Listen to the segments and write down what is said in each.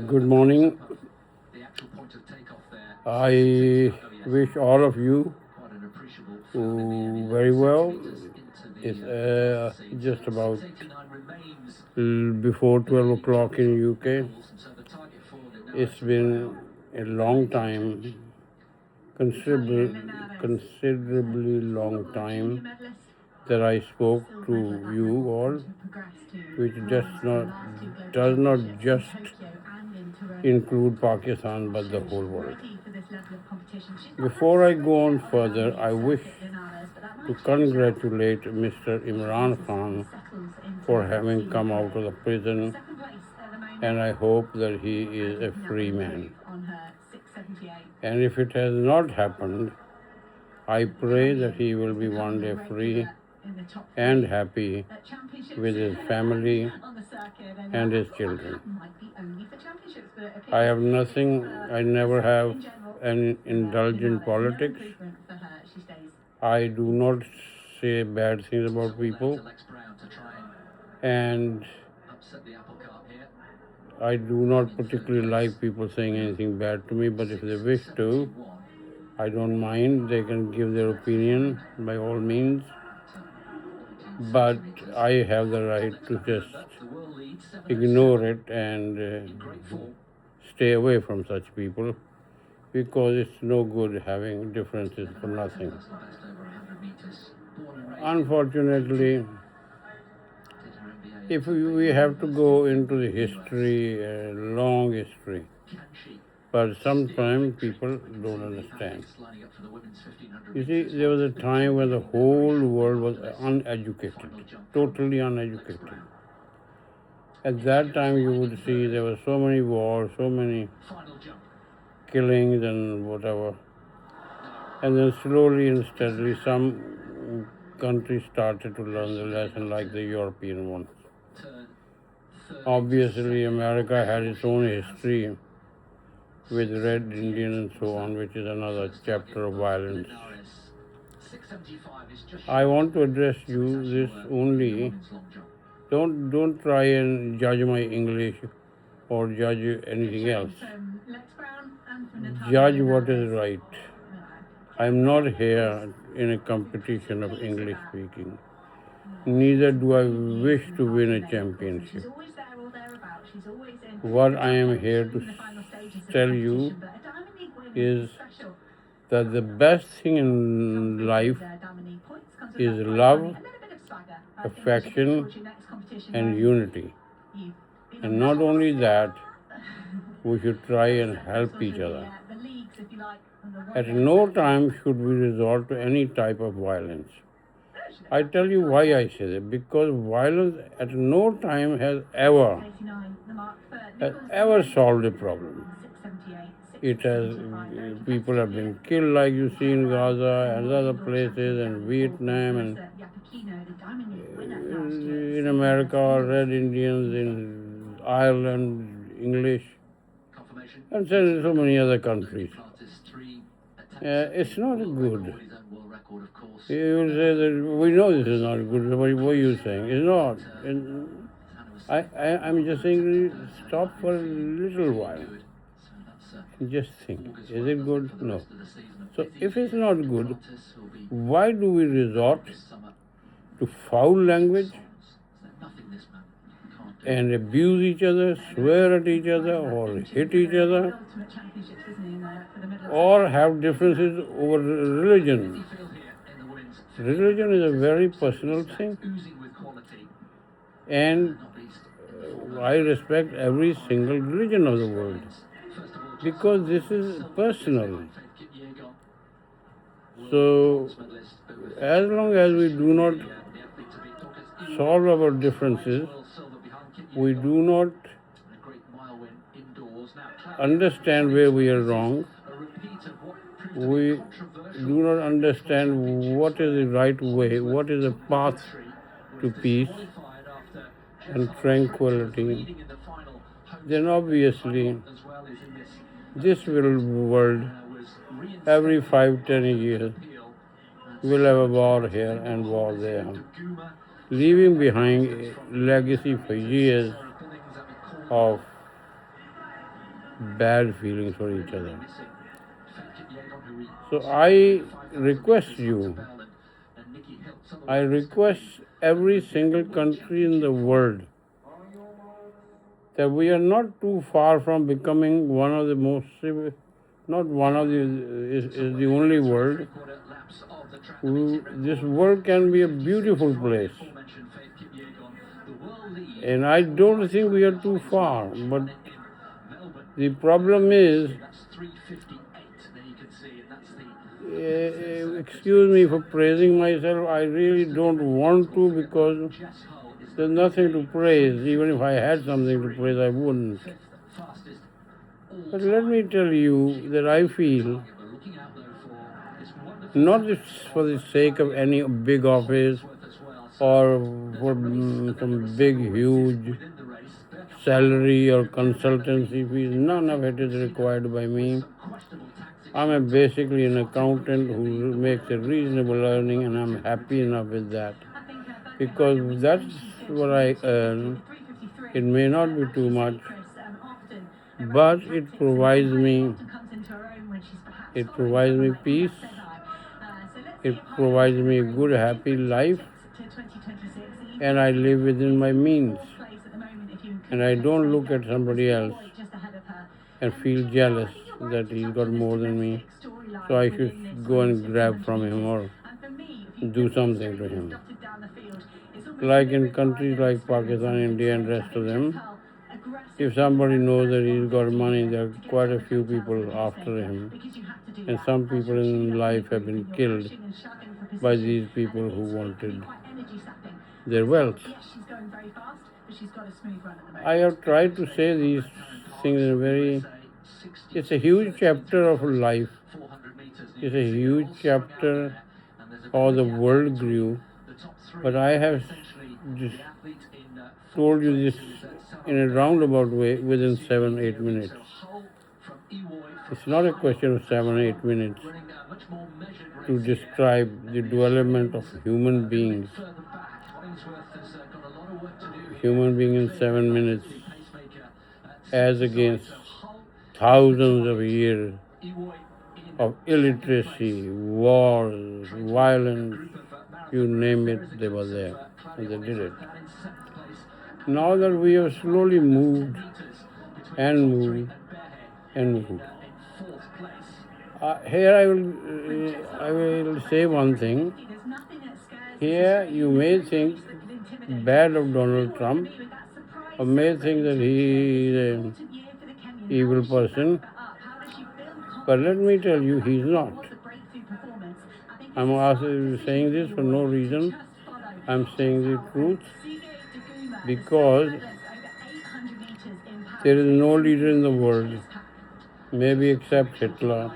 Good morning. I wish all of you very well. It's just about before 12 o'clock in UK. It's been a long time, considerably long time that I spoke to you all, which does not just include Pakistan but the whole world. Before I go on further, I wish to congratulate Mr. Imran Khan for having come out of the prison, and I hope that he is a free man. And if it has not happened, I pray that he will be one day free and happy with his family and his children. I never have an indulge in politics. I do not say bad things about people, and I do not particularly like people saying anything bad to me, but if they wish to, I don't mind. They can give their opinion by all means, but I have the right to just ignore it and stay away from such people, because it's no good having differences for nothing. Unfortunately, if we have to go into the history, long history, but sometimes people don't understand. You see, there was a time when the whole world was uneducated, totally uneducated. At that time, you would see there were so many wars, so many killings and whatever. And then slowly and steadily, some countries started to learn the lesson like the European ones. Obviously, America had its own history with Red Indian and so on, which is another chapter of violence. I want to address you this only. Don't try and judge my English or judge anything else. Judge what is right. I'm not here in a competition of English speaking. Neither do I wish to win a championship. What I am here to tell you is that the best thing in life is love, affection, and unity. And not only that, we should try and help each other. At no time should we resort to any type of violence. I tell you why I say that. Because violence at no time has ever solved a problem. It has, people have been killed, like you see in Gaza and other places, and Vietnam, and in America, Red Indians, in Ireland, English, and so many other countries. It's not good. You will say that we know this is not good. What are you saying? It's not. I'm just saying, stop for a little while and just think, is it good? No. So if it's not good, why do we resort to foul language and abuse each other, swear at each other, or hit each other, or have differences over religion? Religion is a very personal thing, and I respect every single religion of the world, because this is personal. So, as long as we do not solve our differences, we do not understand where we are wrong, we do not understand what is the right way, what is the path to peace and tranquility, then obviously this world, every 5-10 years, will have a war here and war there, leaving behind a legacy for years of bad feelings for each other. So I request you, I request every single country in the world that we are not too far from becoming one of the most, not one of the, is the only world. This world can be a beautiful place. And I don't think we are too far, but the problem is, excuse me for praising myself, I really don't want to because there's nothing to praise. Even if I had something to praise, I wouldn't. But let me tell you that I feel, not for the sake of any big office or for some big, huge salary or consultancy fees, none of it is required by me. I'm basically an accountant who makes a reasonable earning, and I'm happy enough with that. Because that's what I earn. It may not be too much, but it provides me peace. It provides me a good, happy life, and I live within my means. And I don't look at somebody else and feel jealous that he's got more than me, so I should go and grab from him or do something to him. Like in countries like Pakistan, India, and rest of them, if somebody knows that he's got money, there are quite a few people after him. And some people in life have been killed by these people who wanted their wealth. I have tried to say these things in it's a huge chapter of life. It's a huge chapter how the world grew. But I have just told you this in a roundabout way within 7-8 minutes. It's not a question of 7-8 minutes to describe the development of human beings. Human being in 7 minutes, as against thousands of years of illiteracy, wars, violence, you name it, they were there, and they did it. Now that we have slowly moved and moved and moved, here I will say one thing. Here you may think bad of Donald Trump, or may think that he is an evil person, but let me tell you, he's not. I'm also saying this for no reason. I'm saying the truth because there is no leader in the world, maybe except Hitler,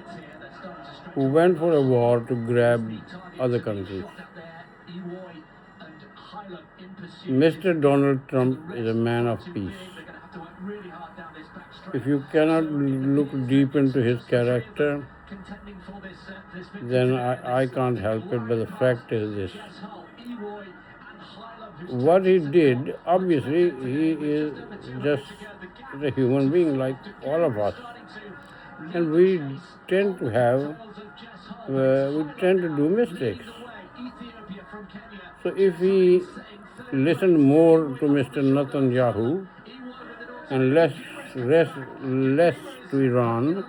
who went for a war to grab other countries. Mr. Donald Trump is a man of peace. If you cannot look deep into his character, then I can't help it, but the fact is this. What he did, obviously, he is just a human being like all of us. And we tend to do mistakes. So if we listen more to Mr. Netanyahu and less to Iran,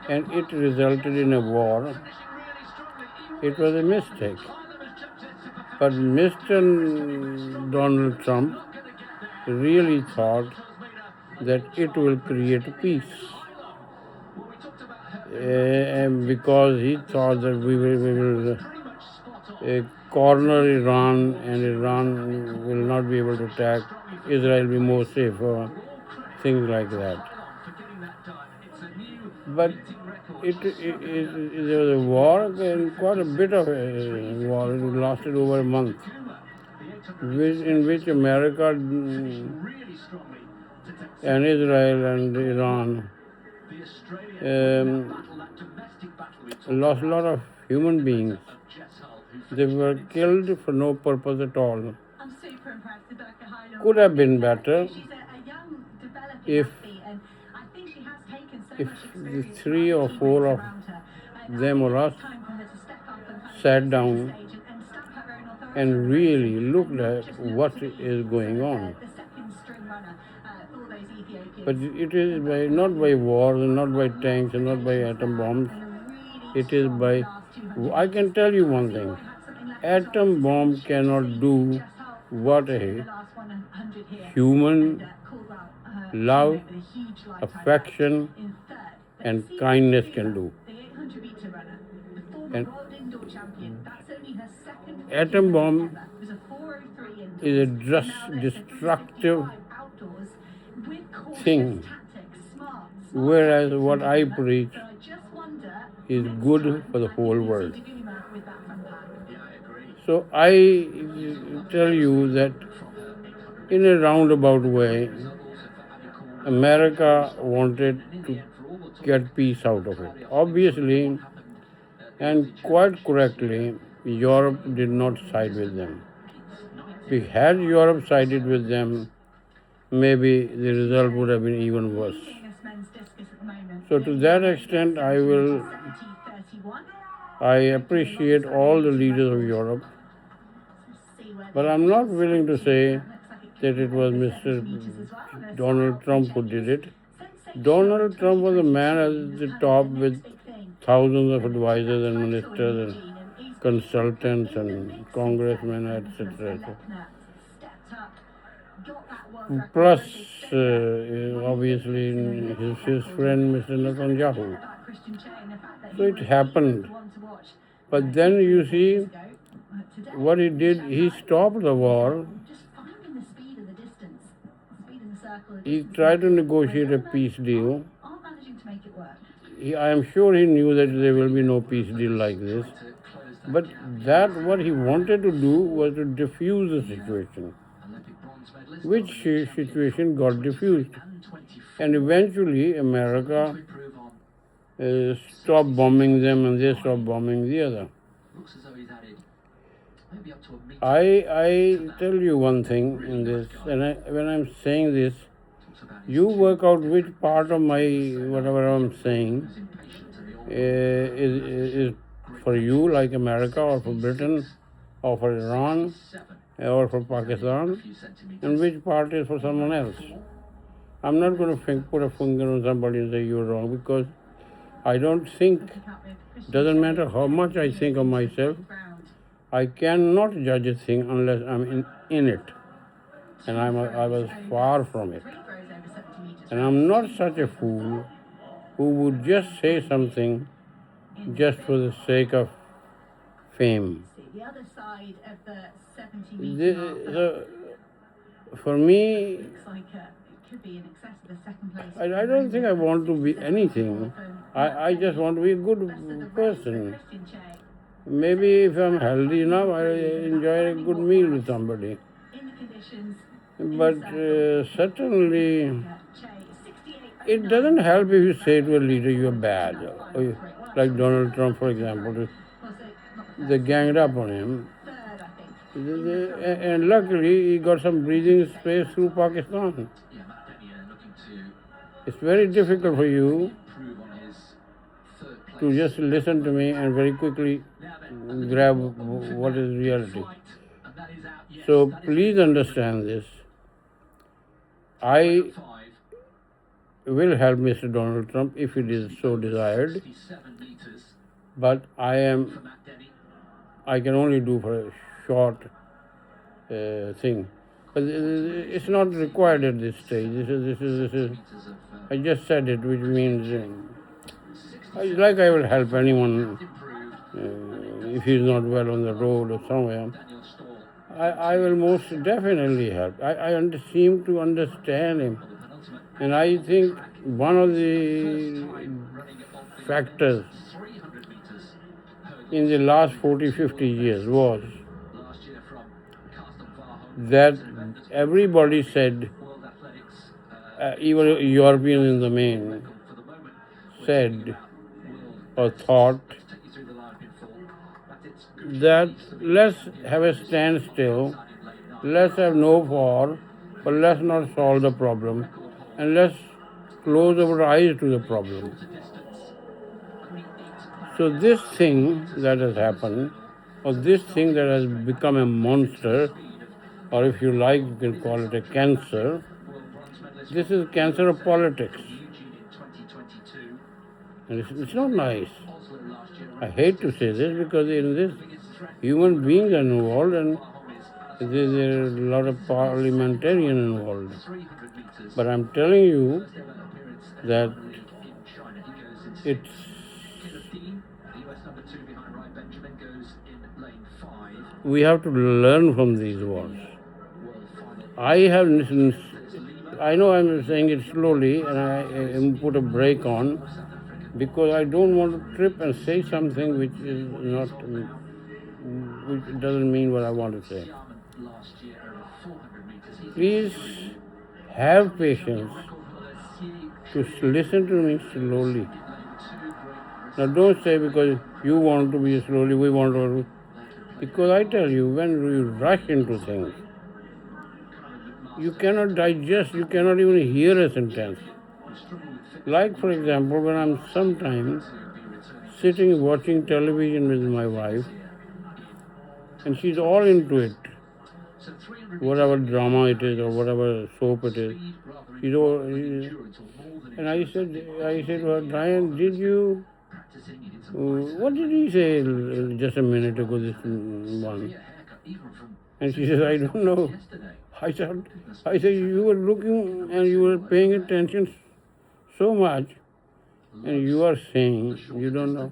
and it resulted in a war, it was a mistake. But Mr. Donald Trump really thought that it will create peace. Because he thought that we will corner Iran, and Iran will not be able to attack. Israel will be more safer, things like that. But there was a war, and quite a bit of a war. It lasted over a month, in which America and Israel and Iran lost a lot of human beings. They were killed for no purpose at all. Could have been better if if the 3 or 4 of them or us sat down and really looked at what is going on. But it is not by wars, and not by tanks, and not by atom bombs. It is by, I can tell you one thing, atom bomb cannot do what a human love, affection, and kindness can do. And atom bomb is a destructive thing, whereas what I preach is good for the whole world. So I tell you that in a roundabout way, America wanted to get peace out of it. Obviously, and quite correctly, Europe did not side with them. Had Europe sided with them, maybe the result would have been even worse. So to that extent, I appreciate all the leaders of Europe, but I'm not willing to say that it was Mr. Donald Trump who did it. Donald Trump was a man at the top with thousands of advisors and ministers and consultants and congressmen, etc. Plus, obviously, his friend Mr. Netanyahu. So it happened. But then you see what he did, he stopped the war. He tried to negotiate a peace deal. I am sure he knew that there will be no peace deal like this. But what he wanted to do was to diffuse the situation, which situation got diffused. And eventually America stopped bombing them and they stopped bombing the other. I tell you one thing in this, and when I'm saying this, you work out which part of my whatever I'm saying is for you, like America, or for Britain, or for Iran, or for Pakistan, and which part is for someone else. I'm not going to put a finger on somebody and say you're wrong, because I don't think, doesn't matter how much I think of myself, I cannot judge a thing unless I'm in it, and I was far from it. And I'm not such a fool who would just say something just for the sake of fame. For me, I don't think I want to be anything. I just want to be a good person. Maybe if I'm healthy enough, I enjoy a good meal with somebody. But certainly, it doesn't help if you say to a leader you're bad. Like Donald Trump, for example, they ganged up on him. And luckily, he got some breathing space through Pakistan. It's very difficult for you to just listen to me and very quickly grab what is reality. So please understand this. I will help Mr. Donald Trump if it is so desired, but I can only do for a short thing. But it's not required at this stage. This is I just said it, which means like I will help anyone if he's not well on the road or somewhere. I will most definitely help. I seem to understand him. And I think one of the factors in the last 40, 50 years was that everybody said, even Europeans in the main, said or thought that let's have a standstill, let's have no war, but let's not solve the problem, and let's close our eyes to the problem. So this thing that has happened, or this thing that has become a monster, or if you like, you can call it a cancer, this is cancer of politics. And it's not nice. I hate to say this because in this, human beings are involved and there are a lot of parliamentarians involved. But I'm telling you that it's we have to learn from these wars. I know I'm saying it slowly and I put a break on because I don't want to trip and say something which is not, which doesn't mean what I want to say. Please have patience to listen to me slowly. Now don't say because you want to be slowly, we want to, because I tell you, when you rush into things, you cannot digest, you cannot even hear a sentence. Like for example, when I'm sometimes sitting watching television with my wife, and she's all into it, whatever drama it is or whatever soap it is, she's all, and I said to her, Diane, what did he say just a minute ago, this one? And she says, I don't know. I said, you were looking and you were paying attention so much, and you are saying you don't know.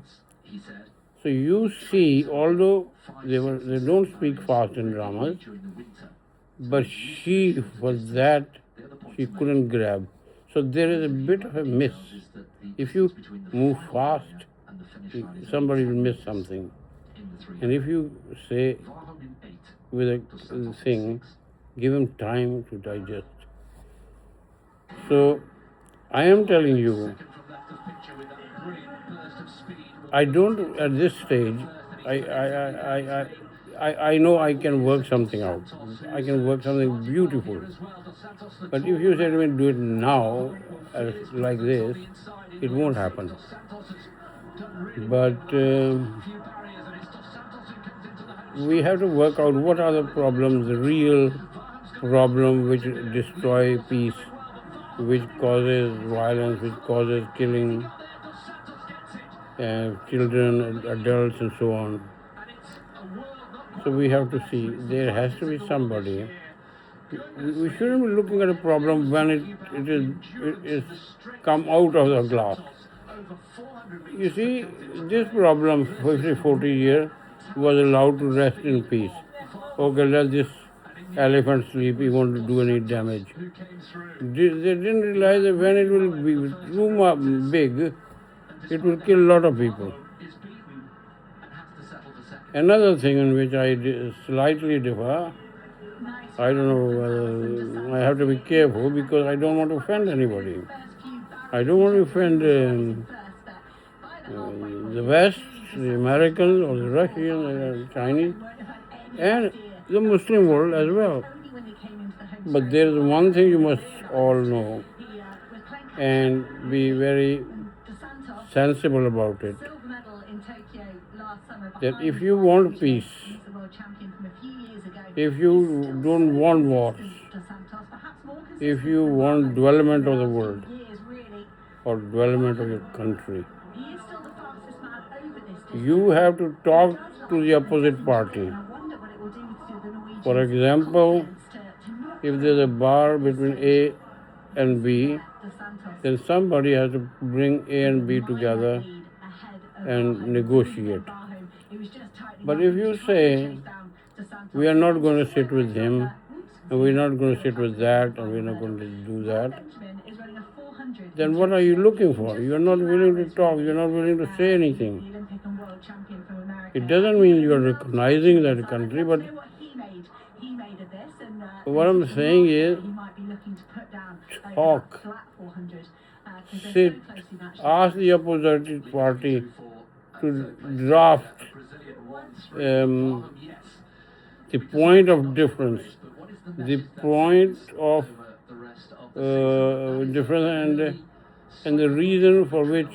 So you see, although they don't speak fast in dramas, but she was that she couldn't grab. So there is a bit of a miss. If you move fast, somebody will miss something. And if you say with a thing, give him time to digest. So I am telling you, I don't at this stage. I know I can work something out. I can work something beautiful. But if you say to me, do it now, like this, it won't happen. But we have to work out what are the problems, the real problem which destroy peace, which causes violence, which causes killing children, adults, and so on. So we have to see, there has to be somebody. We shouldn't be looking at a problem when it is come out of the glass. You see, this problem, 40 years, was allowed to rest in peace. Okay, let this elephant sleep, he won't do any damage. They didn't realize that when it will be too big, it will kill a lot of people. Another thing in which I slightly differ, I don't know whether I have to be careful because I don't want to offend anybody. I don't want to offend the West, the Americans, or the Russians, or the Chinese, and the Muslim world as well. But there is one thing you must all know and be very sensible about it, that if you want peace, if you don't want wars, if you want development of the world or development of your country, you have to talk to the opposite party. For example, if there's a bar between A and B, then somebody has to bring A and B together and negotiate. But if you say, we are not going to sit with him, and we're not going to sit with that, and we're not going to do that, then what are you looking for? You're not willing to talk, you're not willing to say anything. It doesn't mean you're recognizing that country, but what I'm saying is, talk, sit, ask the opposite party to draft the point of difference, the point of difference, and and the reason for which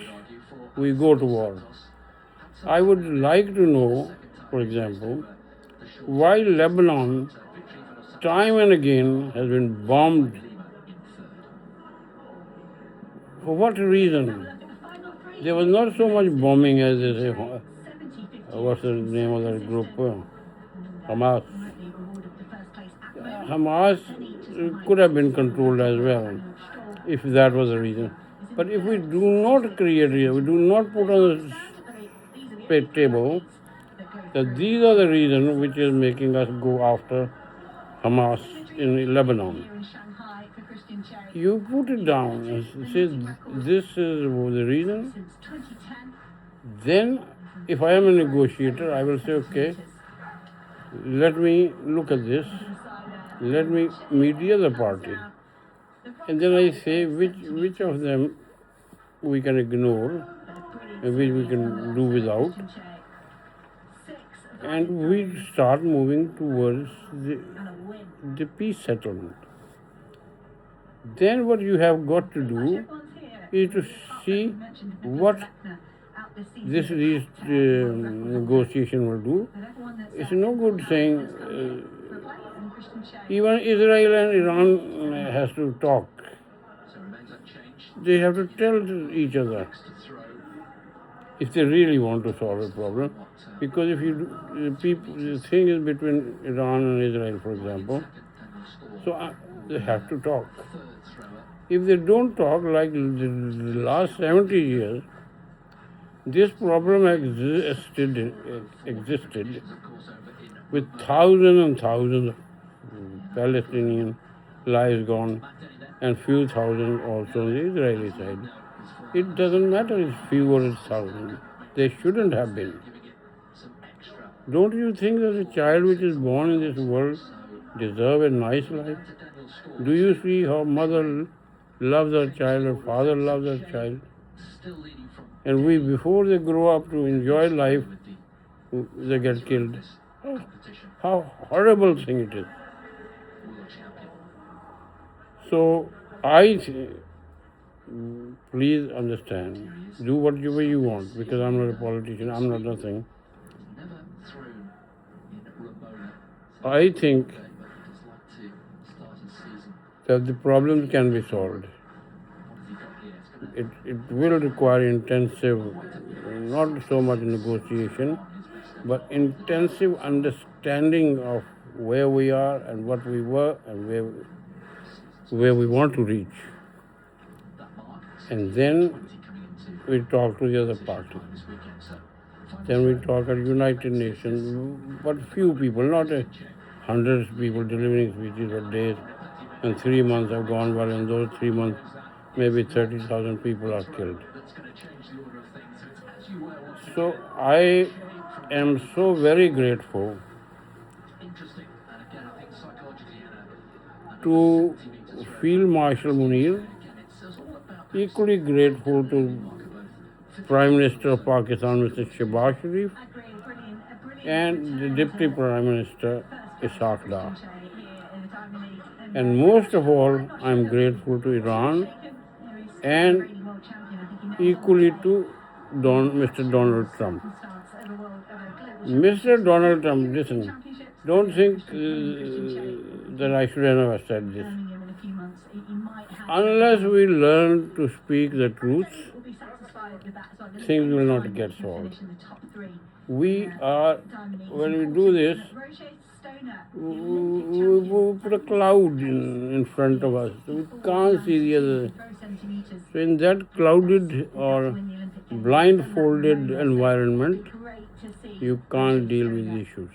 we go to war. I would like to know, for example, why Lebanon time and again has been bombed. For what reason? There was not so much bombing as they say. What's the name of that group? Hamas. Hamas could have been controlled as well, if that was the reason. But if we do not create it, we do not put on the table that these are the reasons which is making us go after Hamas in Lebanon. You put it down and say this is the reason. Then, if I am a negotiator, I will say, okay, let me look at this. Let me meet the other party. And then I say which of them we can ignore and which we can do without. And we start moving towards the peace settlement. Then what you have got to do is to see what this negotiation will do. It's no good saying even Israel and Iran has to talk. They have to tell each other if they really want to solve a problem. Because if the thing is between Iran and Israel, for example, so they have to talk. If they don't talk, like the last 70 years, this problem existed with thousands and thousands of Palestinian lives gone and few thousand also on the Israeli side. It doesn't matter if few or it's thousand. They shouldn't have been. Don't you think that a child which is born in this world deserves a nice life? Do you see how mother loves her child or father loves her child? And before they grow up to enjoy life, they get killed. How horrible thing it is. So please understand, do whatever you want, because I'm not a politician, I'm not nothing. I think that the problems can be solved. It will require intensive, not so much negotiation, but intensive understanding of where we are and what we were and where we want to reach. And then we talk to the other party. Then we talk at United Nations, but few people, not hundreds of people delivering speeches for days, and 3 months have gone well. In those 3 months, maybe 30,000 people are killed. So I am so very grateful to Field Marshal Munir, equally grateful to Prime Minister of Pakistan, Mr. Shehbaz Sharif, and the Deputy Prime Minister, Ishaq Dar. And most of all, I am grateful to Iran and equally to Mr. Donald Trump. Mr. Donald Trump, listen, don't think that I should have never said this. Unless we learn to speak the truth, things will not get solved. When we do this, we put a cloud in front of us. We can't see the other. So in that clouded or blindfolded environment, you can't deal with issues.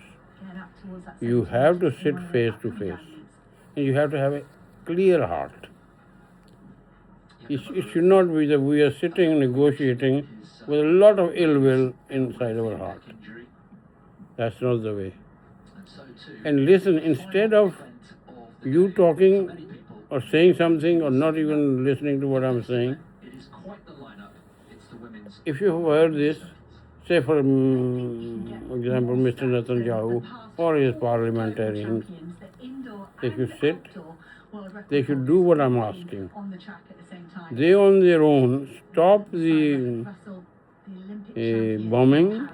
You have to sit face to face. And you have to have a clear heart. It should not be that we are sitting negotiating with a lot of ill will inside our heart. That's not the way. And listen, instead of you talking or saying something or not even listening to what I'm saying, if you have heard this, say for example, Mr. Netanyahu or his parliamentarians, if you sit They should do what I'm asking. They on their own stop the bombing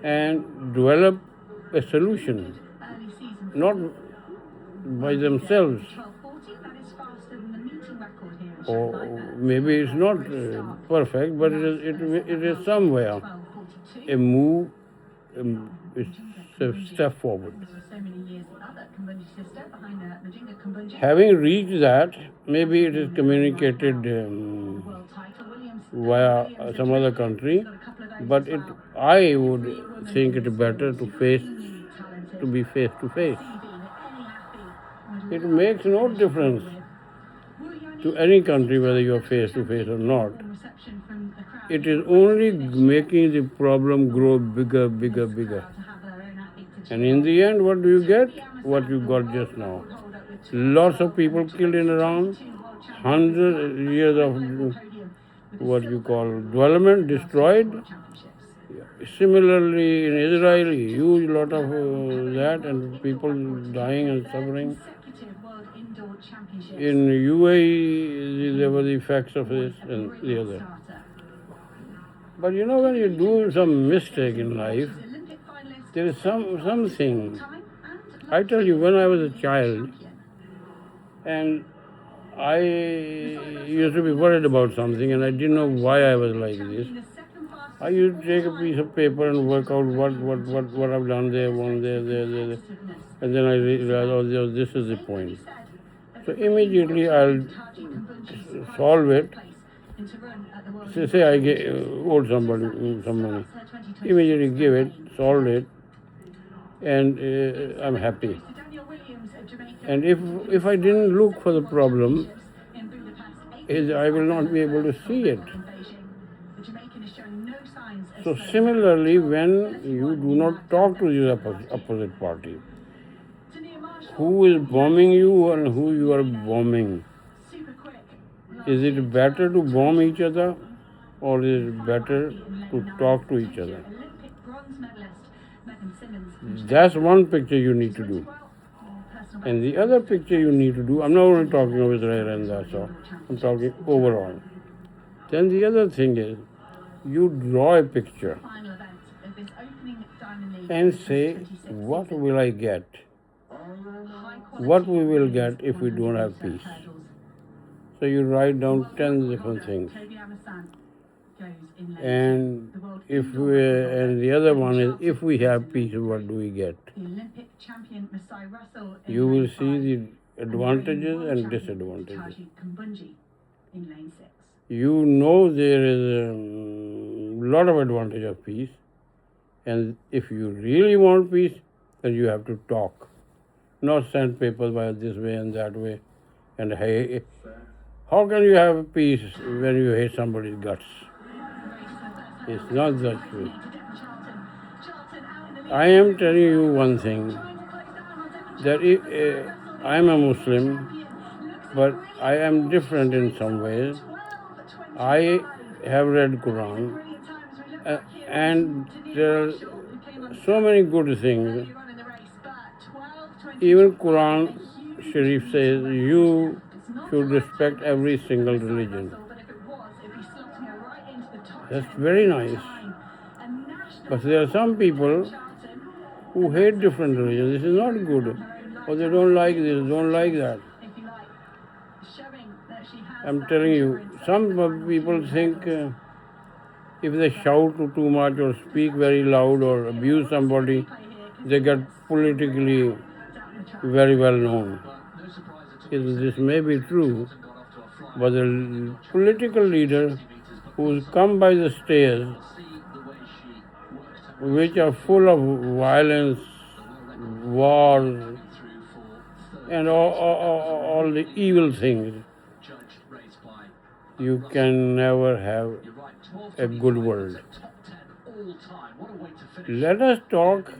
and develop a solution, not by themselves. Or maybe it's not perfect, but it is somewhere a move, it's a step forward. Having reached that, maybe it is communicated via some other country, but I would think it better to be face to face. It makes no difference to any country whether you are face to face or not. It is only making the problem grow bigger, bigger, bigger. And in the end, what do you get? What you got just now. Lots of people killed in Iran, hundreds of years of what you call development destroyed. Similarly, in Israel, huge lot of that, and people dying and suffering. In UAE, there were the effects of this and the other. But you know, when you do some mistake in life, there is something. I tell you, when I was a child, and I used to be worried about something, and I didn't know why I was like this. I used to take a piece of paper and work out what I've done there, there. And then I realized, oh, this is the point. So immediately I'll solve it. Say I owed somebody some money. Immediately give it, solve it, and I'm happy. And if I didn't look for the problem, I will not be able to see it. So similarly, when you do not talk to the opposite party, who is bombing you and who you are bombing, is it better to bomb each other or is it better to talk to each other? That's one picture you need to do. And the other picture you need to do, I'm not only talking of Israel and that's all, I'm talking overall. Then the other thing is, you draw a picture and say, what will I get? What we will get if we don't have peace? So you write down 10 different things. And and the other one is, if we have peace, what do we get? You will see the advantages and disadvantages. You know there is a lot of advantage of peace, and if you really want peace, then you have to talk, not send papers by this way and that way. And hey, how can you have peace when you hate somebody's guts? It's not that way. I am telling you one thing, that I am a Muslim, but I am different in some ways. I have read Quran, and there are so many good things. Even Quran Sharif says you should respect every single religion. That's very nice. But there are some people who hate different religions. This is not good. Or they don't like this, don't like that. I'm telling you, some people think if they shout too much or speak very loud or abuse somebody, they get politically very well known. This may be true, but the political leader who's come by the stairs, which are full of violence, wars, and all the evil things, you can never have a good world. Let us talk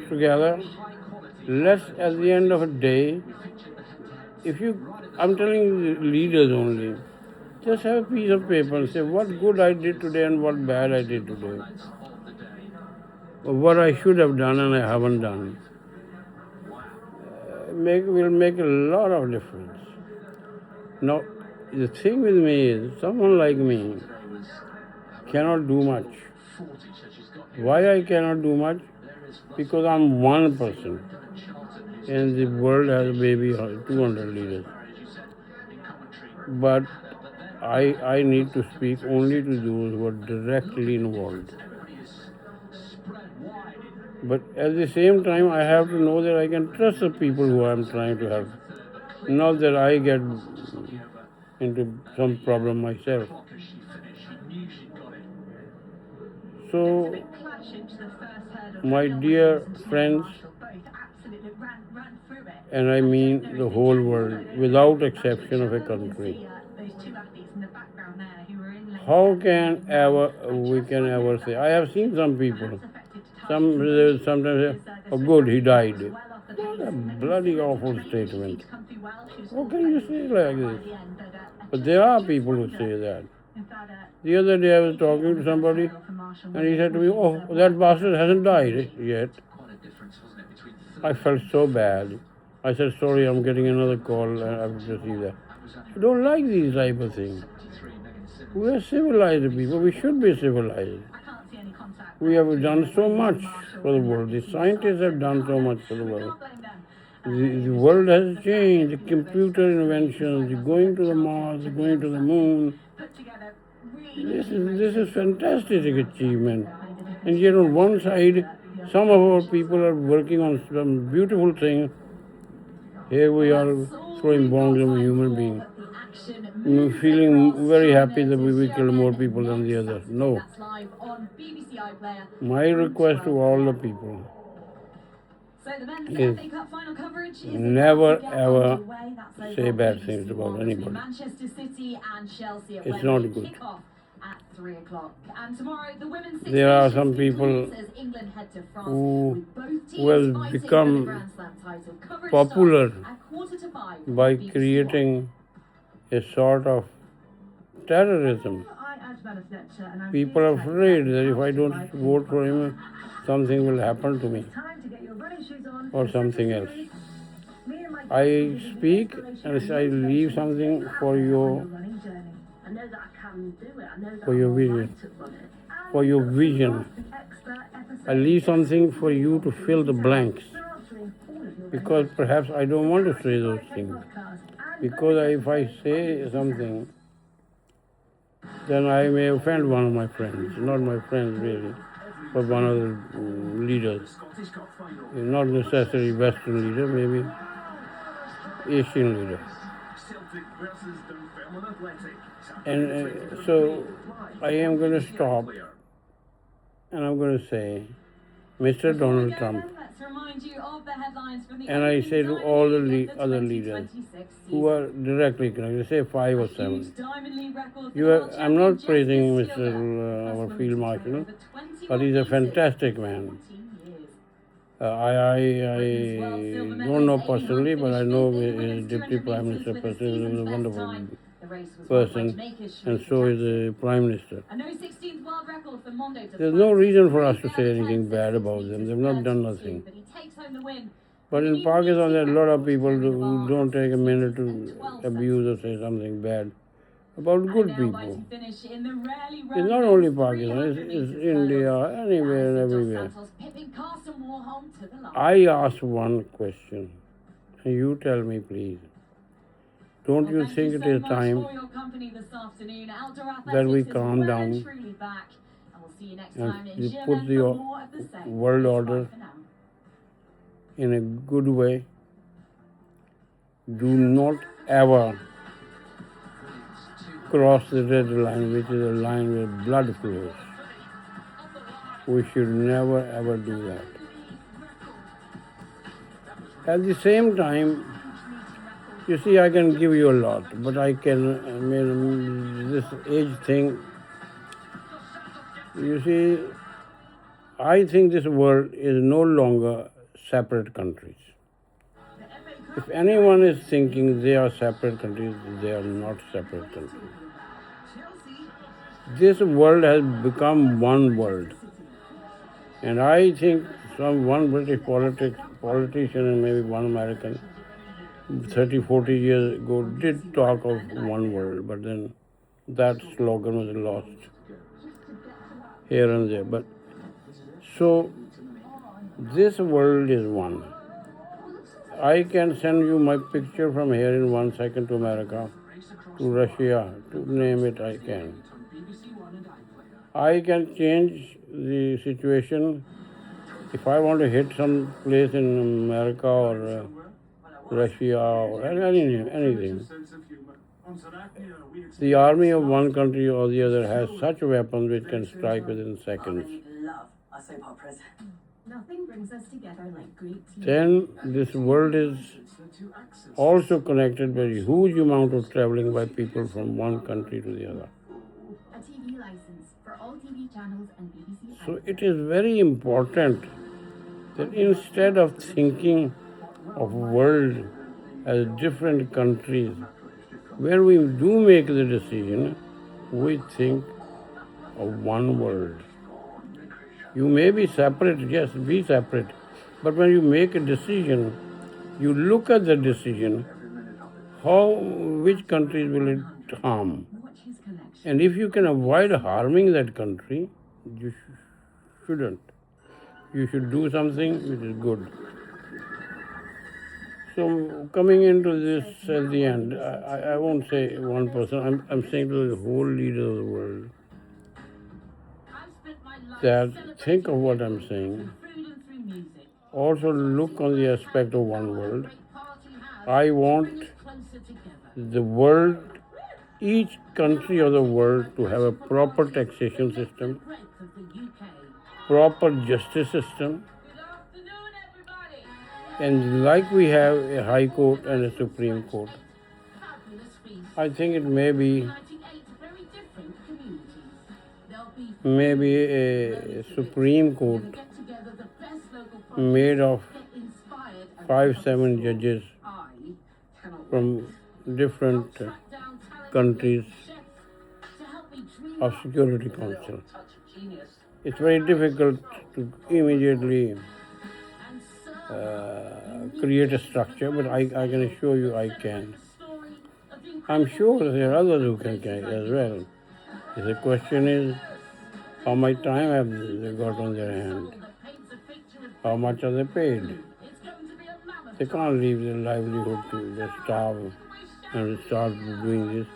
together. Let's, at the end of the day, I'm telling the leaders only, just have a piece of paper and say what good I did today and what bad I did today, or what I should have done and I haven't done. will make a lot of difference. Now, the thing with me is, someone like me cannot do much. Why I cannot do much? Because I'm one person, and the world has maybe 200 leaders. But I need to speak only to those who are directly involved. But at the same time, I have to know that I can trust the people who I'm trying to help. Not that I get into some problem myself. So, my dear friends, and I mean the whole world, without exception of a country, how can we can ever say? I have seen some people. Sometimes say, "Oh, good, he died." What a bloody awful statement! How can you say like this? But there are people who say that. The other day I was talking to somebody, and he said to me, "Oh, that bastard hasn't died yet." I felt so bad. I said, "Sorry, I'm getting another call. I have to receive that." I don't like these type of things. We are civilized people. We should be civilized. We have done so much for the world. The scientists have done so much for the world. The world has changed. The computer inventions, the going to the Mars, the going to the moon. This is fantastic achievement. And yet on one side, some of our people are working on some beautiful thing. Here we are throwing bombs on a human being. Feeling very happy that we will kill more people than the others. No. My request to all the people is never ever say bad things about anybody. It's not good. There are some people who have become popular by creating a sort of terrorism. People are afraid that if I don't vote for him, something will happen to me or something else. I speak and I leave something for your vision. For your vision. I leave something for you to fill the blanks. Because perhaps I don't want to say those things. Because if I say something, then I may offend one of my friends. Not my friends really, but one of the leaders. Not necessarily Western leader, maybe Asian leader. And so I am going to stop and I'm going to say, Mr. Donald Trump, and I say to all the other leaders who are directly connected, say 5 or 7. I'm not praising Mr. Our Field Marshal, but he's a fantastic man. I don't know personally, but I know his Deputy Prime Minister personally is a wonderful person, and so is the Prime Minister. There's no reason for us to say anything bad about them. They've not done nothing. But in Pakistan, there are a lot of people who don't take a minute to abuse or say something bad about good people. It's not only Pakistan, it's India, anywhere and everywhere. I ask one question, and you tell me please. Don't you think it is time that we calm down and put the world order in a good way? Do not ever cross the red line, which is a line where blood flows. We should never ever do that. At the same time, you see, I can give you a lot, but this age thing, you see, I think this world is no longer separate countries. If anyone is thinking they are separate countries, they are not separate countries. This world has become one world. And I think one British politician and maybe one American 30, 40 years ago did talk of one world, but then that slogan was lost here and there. But so this world is one. I can send you my picture from here in 1 second to America, to Russia, to name it, I can. I can change the situation. If I want to hit some place in America or Russia or anything, the army of one country or the other has such weapons which can strike within seconds. Then this world is also connected by a huge amount of traveling by people from one country to the other. So it is very important that instead of thinking of world as different countries, when we do make the decision, we think of one world. You may be separate, yes, be separate, but when you make a decision, you look at the decision, which countries will it harm? And if you can avoid harming that country, you shouldn't. You should do something which is good. So coming into this at the end, I won't say one person, I'm saying to the whole leader of the world that think of what I'm saying. Also look on the aspect of one world. I want the world, each country of the world to have a proper taxation system, proper justice system, and like we have a High Court and a Supreme Court, I think it may be a Supreme Court made of 5-7 judges from different countries of Security Council. It's very difficult to immediately create a structure, but I can assure you I can. I'm sure there are others who can as well. The question is, how much time have they got on their hand? How much are they paid? They can't leave their livelihood to just starve and start doing this.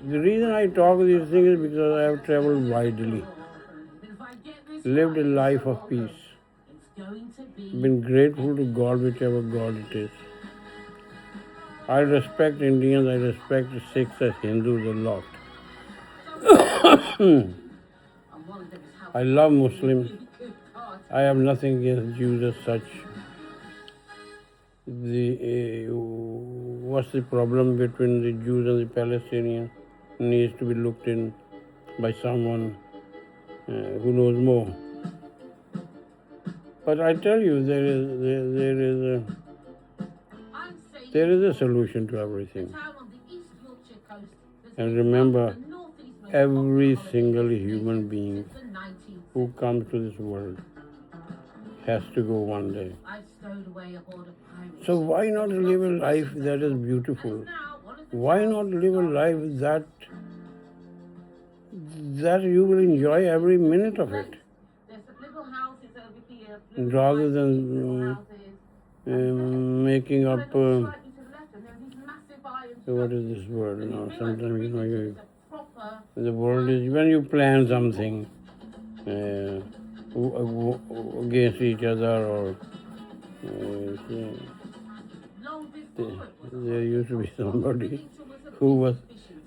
The reason I talk these things is because I have traveled widely, lived a life of peace, been grateful to God, whichever God it is. I respect Indians, I respect Sikhs as Hindus a lot. I love Muslims. I have nothing against Jews as such. What's the problem between the Jews and the Palestinians needs to be looked in by someone who knows more. But I tell you, there is a solution to everything. And remember, every single human being who comes to this world has to go one day. So why not live a life that is beautiful? Why not live a life that you will enjoy every minute of it, rather than making up what is this word now? Sometimes the word is when you plan something against each other, or there used to be somebody who was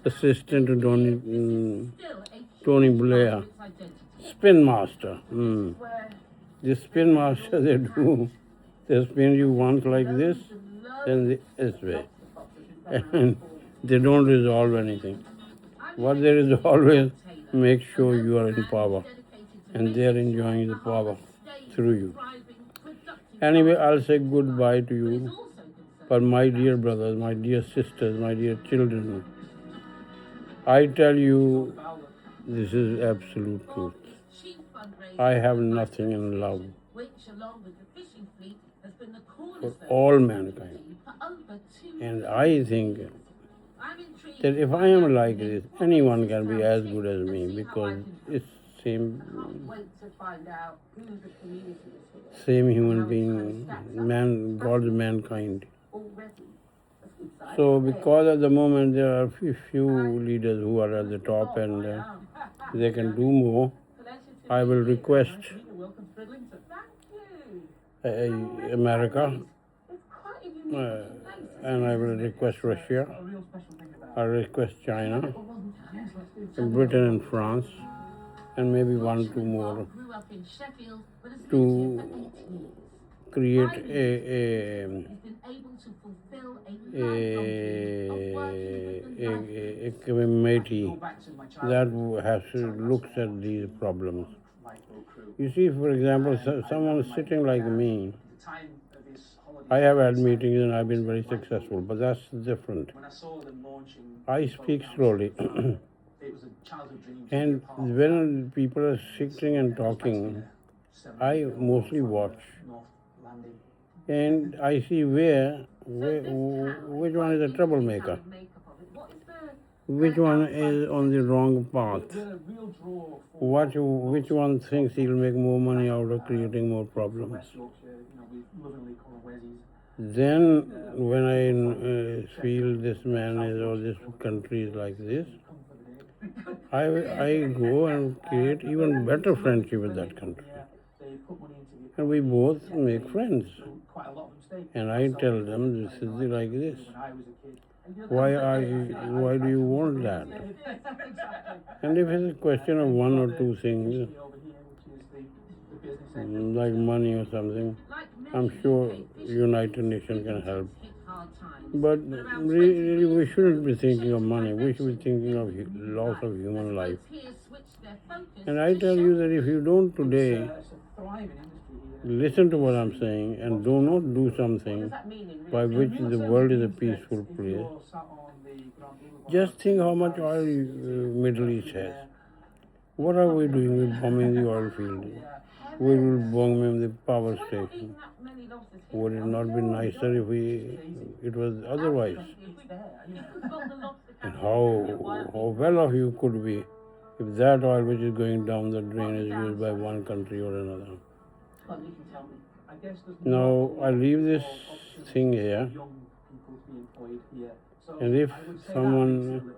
assistant to Tony Blair, spin master. The spin master, they spin you once like this, then this way, and they don't resolve anything. What they resolve is make sure you are in power, and they are enjoying the power through you. Anyway, I'll say goodbye to you. But my dear brothers, my dear sisters, my dear children, I tell you, this is absolute truth. I have nothing in love for all mankind. And I think that if I am like this, anyone can be as good as me because it's same human being, God's mankind. So because at the moment there are few leaders who are at the top and they can do more, I will request America and I will request Russia, I request China, Britain and France, and maybe 1-2 more to create a committee that has looks at these problems. You see, for example, someone sitting like me, I have had meetings and I've been very successful, but that's different. I speak slowly. And when people are sitting and talking, I mostly watch. And I see which one is a troublemaker, which one is on the wrong path, which one thinks he'll make more money out of creating more problems. Then when I feel this man is or this country is like this, I go and create even better friendship with that country. And we both make friends. And I tell them this is like this. Why do you want that? And if it's a question of 1 or 2 things, like money or something, I'm sure United Nations can help. But really, we shouldn't be thinking of money. We should be thinking of loss of human life. And I tell you that if you don't today listen to what I'm saying and do not do something by which the world is a peaceful place, just think how much oil Middle East has. What are we doing? We're bombing the oil field. We will bomb the power station. Would it not be nicer if it was otherwise? And how well off you could be if that oil which is going down the drain is used by one country or another. Now I leave this thing here, and if someone,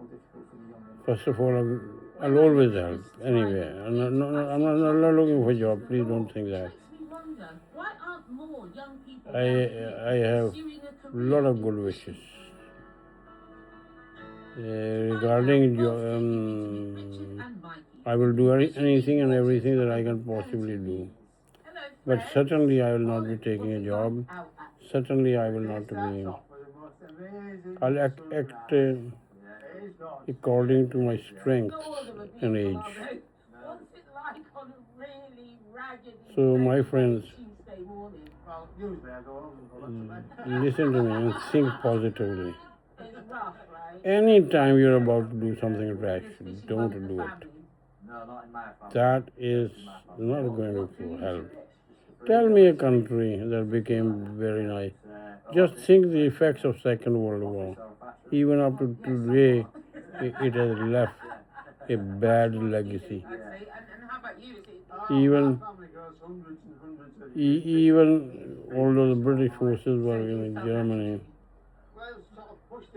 first of all, I'll always help anyway. I'm not looking for a job. Please don't think that. I have a lot of good wishes. Regarding I will do anything and everything that I can possibly do. But certainly I will not be taking a job. Certainly I will not be. I'll act according to my strength and age. So my friends, listen to me and think positively. Anytime you're about to do something rash, don't do it. That is not going to help. Tell me a country that became very nice. Just think the effects of Second World War. Even up to today, it has left a bad legacy. Even although the British forces were in Germany,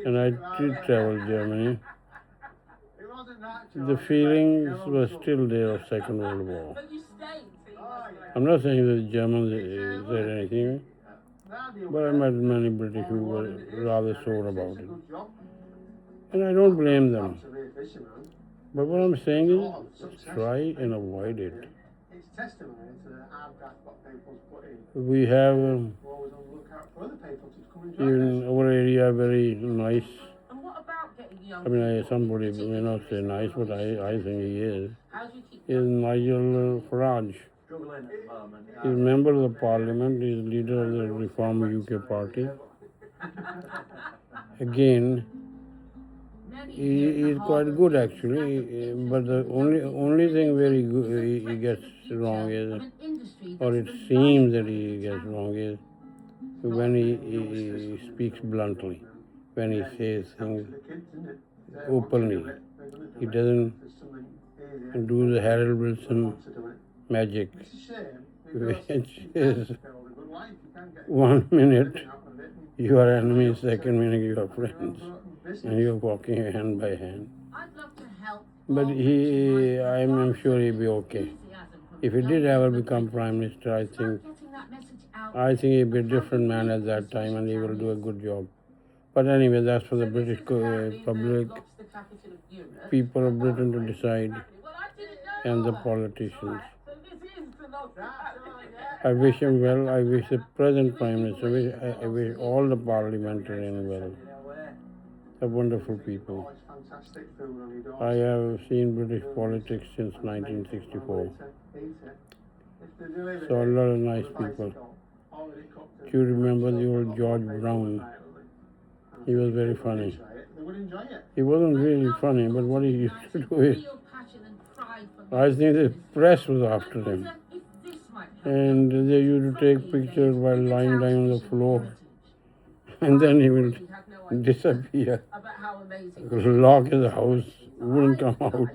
and I did travel Germany, the feelings were still there of Second World War. I'm not saying that the Germans said anything, but I met many British who were rather sore about it. And I don't blame them. But what I'm saying is, try and avoid it. We have in our area very nice. I mean, somebody may not say nice, but I think he is Nigel Farage. He's a member of the parliament, he's leader of the Reform UK party. Again, he is quite good actually, but the only thing where he gets wrong is, or it seems that he gets wrong is, when he speaks bluntly, when he says things openly. He doesn't do the Harold Wilson magic, which is 1 minute you are enemies, second minute you are friends, and you are walking hand by hand. But I'm sure he'll be okay. If he did ever become prime minister, I think he'll be a different man at that time, and he will do a good job. But anyway, that's for the British public, people of Britain to decide, and the politicians. I wish him well. I wish the present prime minister. I wish all the parliamentarians well. They're wonderful people. I have seen British politics since 1964. So a lot of nice people. Do you remember the old George Brown? He was very funny. He wasn't really funny, but what he used to do is, I think the press was after him. And they used to take pictures while lying down on the floor. And then he will disappear, lock his house, wouldn't come out.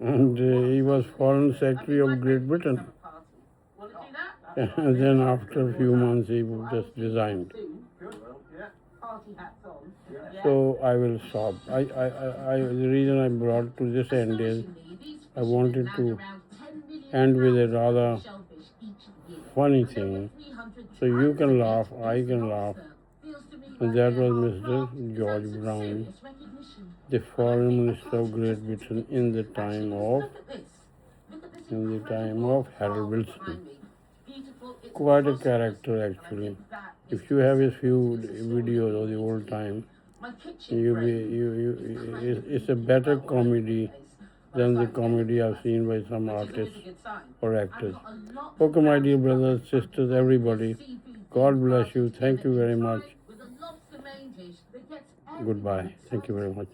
And he was Foreign Secretary of Great Britain. And then after a few months, he just resigned. So I will stop. The reason I brought to this end is I wanted to end with a rather funny thing. So you can laugh, I can laugh. And that was Mr. George Brown, the Foreign Minister of Great Britain in the time of Harold Wilson. Quite a character, actually. If you have his few videos of the old time, it's a better comedy than the comedy I've seen by some artists or actors. Okay, my dear brothers, sisters, everybody, God bless you. Thank you very much. Goodbye. Thank you very much.